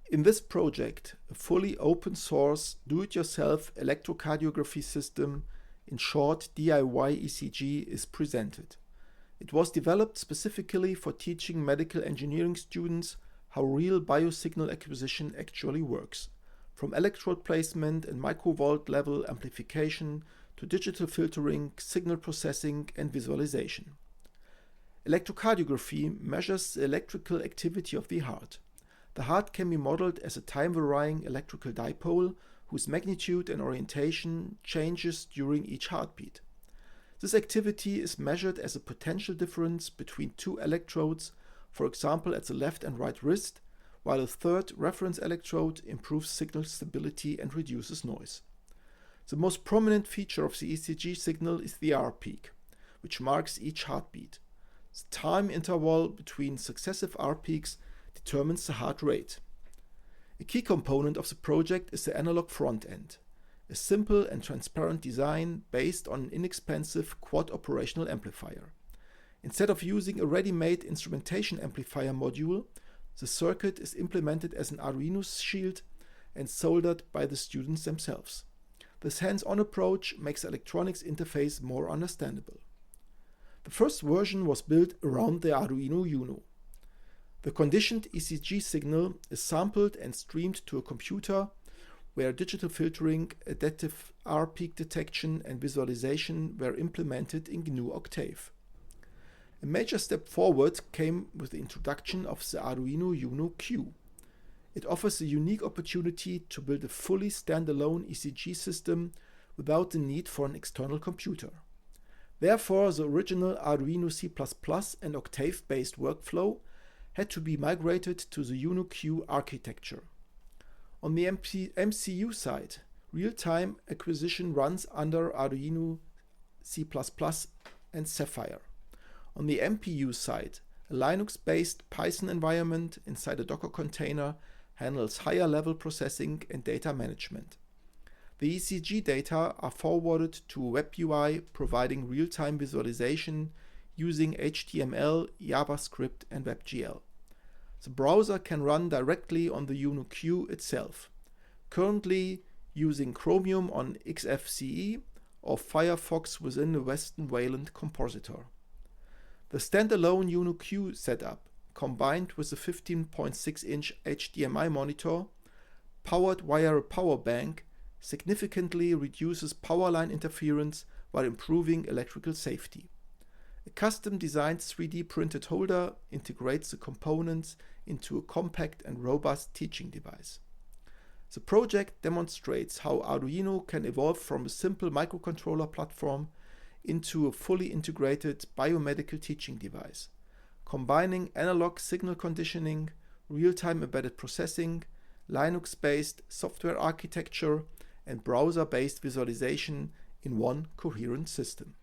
In this project, a fully open source, do-it-yourself electrocardiography system, in short DIY-ECG, is presented. It was developed specifically for teaching medical engineering students how real biosignal acquisition actually works, from electrode placement and microvolt-level amplification to digital filtering, signal processing, and visualization. Electrocardiography measures the electrical activity of the heart. The heart can be modeled as a time-varying electrical dipole whose magnitude and orientation changes during each heartbeat. This activity is measured as a potential difference between two electrodes, for example at the left and right wrist, while a third reference electrode improves signal stability and reduces noise. The most prominent feature of the ECG signal is the R peak, which marks each heartbeat. The time interval between successive R peaks determines the heart rate. A key component of the project is the analog front end, a simple and transparent design based on an inexpensive quad operational amplifier. Instead of using a ready-made instrumentation amplifier module, the circuit is implemented as an Arduino shield and soldered by the students themselves. This hands-on approach makes the electronics interface more understandable. The first version was built around the Arduino Uno. The conditioned ECG signal is sampled and streamed to a computer where digital filtering, adaptive R peak detection, and visualization were implemented in GNU Octave. A major step forward came with the introduction of the Arduino Uno Q. It offers a unique opportunity to build a fully standalone ECG system without the need for an external computer. Therefore, the original Arduino C++ and Octave-based workflow had to be migrated to the Uno Q architecture. On the MCU side, real-time acquisition runs under Arduino C++ and Sapphire. On the MPU side, a Linux-based Python environment inside a Docker container handles higher-level processing and data management. The ECG data are forwarded to a web UI providing real-time visualization using HTML, JavaScript, and WebGL. The browser can run directly on the Uno Q itself, currently using Chromium on XFCE or Firefox within the Western Wayland compositor. The standalone Uno Q setup, combined with a 15.6-inch HDMI monitor, powered via a power bank, significantly reduces power line interference while improving electrical safety. A custom-designed 3D printed holder integrates the components into a compact and robust teaching device. The project demonstrates how Arduino can evolve from a simple microcontroller platform into a fully integrated biomedical teaching device, combining analog signal conditioning, real-time embedded processing, Linux-based software architecture, and browser-based visualization in one coherent system.